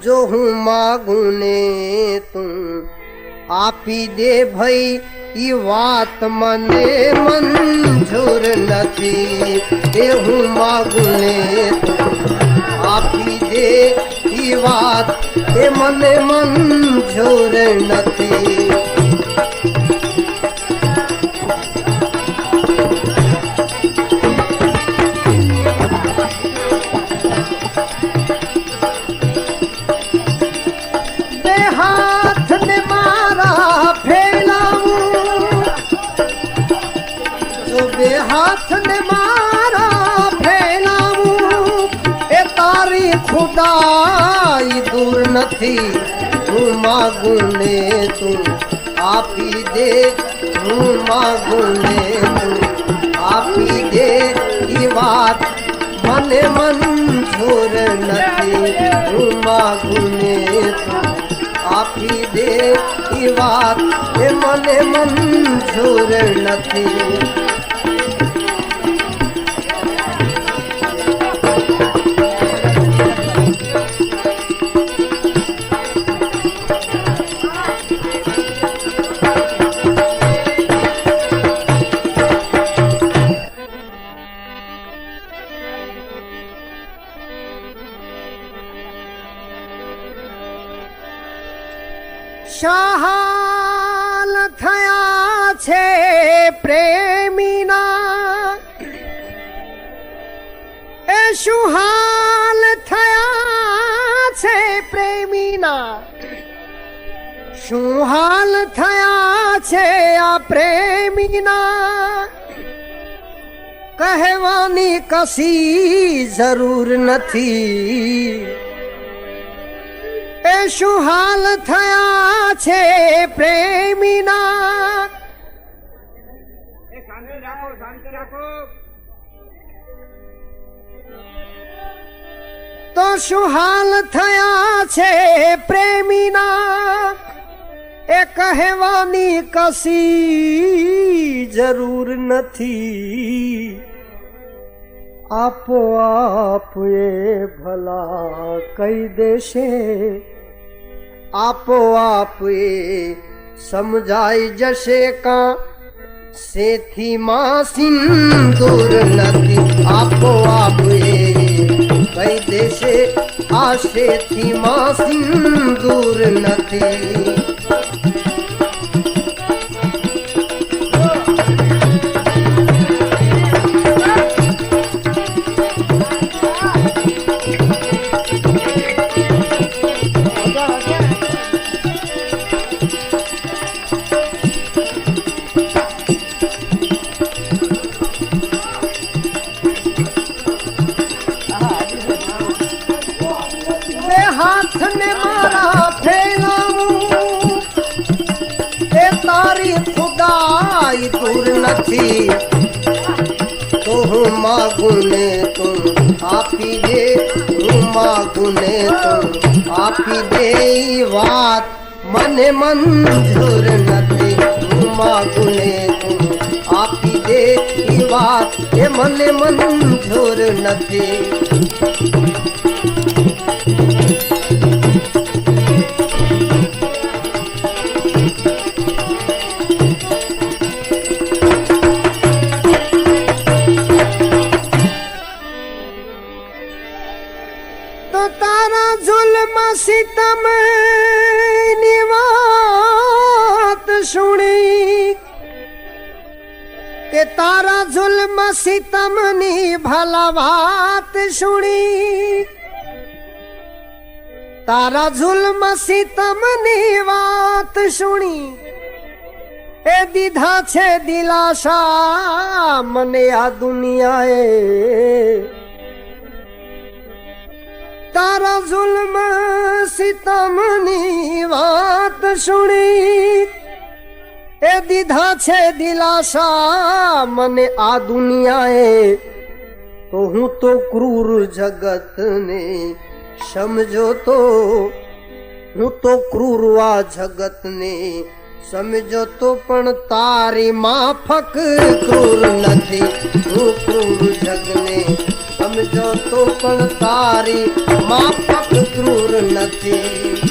જો હું માગું ને તું આપી દે ભાઈ, ઈ વાત મને મંજૂર નથી. એ હું માગું ને તું આપી દે, ઈ વાત એ મને મંજૂર નથી. हाथ ने मारा फैलाऊं ए तारी खुदाई दूर નથી. હું માગું ને તું આપી દે, હું માગું ને તું આપી દે, ઈ વાત મને મંજૂર નથી. હું માગું ને તું આપી દે, ઈ વાત એ મને મંજૂર નથી. શાહાલ થયા છે પ્રેમીના, એ શું હાલ થયા છે પ્રેમીના, શું હાલ થયા છે આ પ્રેમીના. કહેવાની કશી જરૂર નથી, એ શું હાલ થયા છે પ્રેમીના. શાંતિ રાખો, શાંતિ રાખો. તો શું હાલ થયા છે પ્રેમીના, એ કહેવાની કશી જરૂર નથી. આપો આપ એ ભલા કહી દેશે, આપો આપ એ સમજાઈ જશે. કા સેથી માં સિંદૂર નથી. આપો આપ એ કહી દેશે, આ સેથી માં સિંદૂર નથી. हाथ ने मारा फैलाऊं ए तारी खुदाई दूर નથી. તો હું માગું ને તું આપી દે, હું માગું ને તું આપી દે, ઈ વાત મને મંજૂર નથી. હું માગું ને તું આપી દે, ઈ વાત એ મને મંજૂર નથી. તારા જુલ્મ સિતમ ની વાત સુણી, કે તારા જુલ્મ સિતમ ની ભલા વાત સુણી. તારા જુલ્મ સિતમ ની વાત સુણી, એ દીધા છે દિલાસા મને આ દુનિયાએ. તારા જુલ્મ સિતમની વાત સુણી, એ દીધા છે દિલાસા મને આ દુનિયાએ. તો હું તો ક્રૂર જગતને સમજો તો, હું તો ક્રૂર આ જગતને સમજો તો, પણ તારી માફક ક્રૂર નથી. હું ક્રૂર જગને સમજો તો, પણ તારી માફક ક્રૂર નથી. નથી.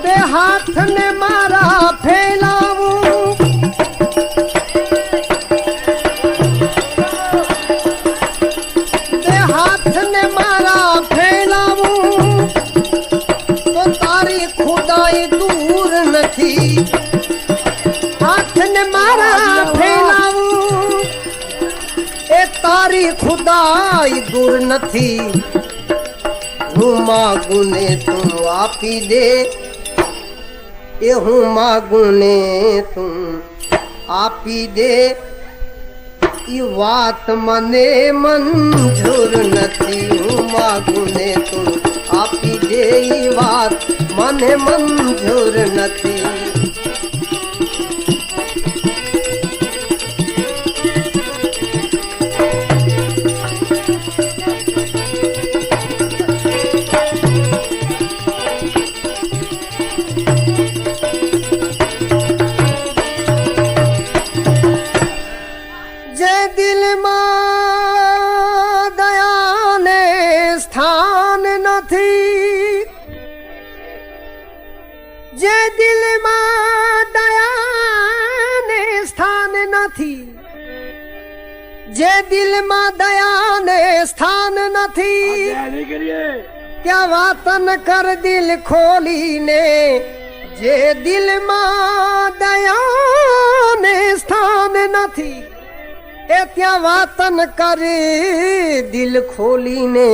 બે હાથને મારા ફેલાવું, બે હાથને મારા ફેલાવું તો તારી ખુદાઈ દૂર નથી. હાથને મારા ફેલાવું એ તારી ખુદાઈ દૂર નથી. હું માગું ને તું આપી દે, એ હું માગું ને તું આપી દે, ઈ વાત મને મંજૂર નથી. હું માગું ને તું આપી દે, ઈ વાત મને મંજૂર નથી. જે દિલમાં દયાને સ્થાન નથી, જે દિલમાં દયાને સ્થાન નથી, જે દિલમાં દયાને સ્થાન નથી, ત્યાં વાતન કર દિલ ખોલીને. જે દિલમાં દયાને સ્થાન નથી એ ત્યાં વાતન કરે દિલ ખોલીને.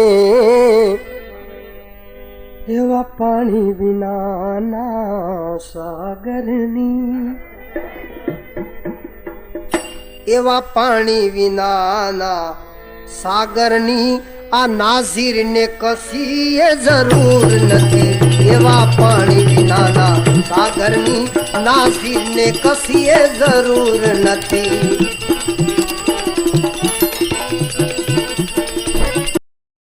એવા પાણી વિનાના સાગરની, એવા પાણી વિનાના સાગરની આ નાઝીરને કશીએ જરૂર નથી. એવા પાણી વિનાના સાગરની નાઝીરને કશીએ જરૂર નથી.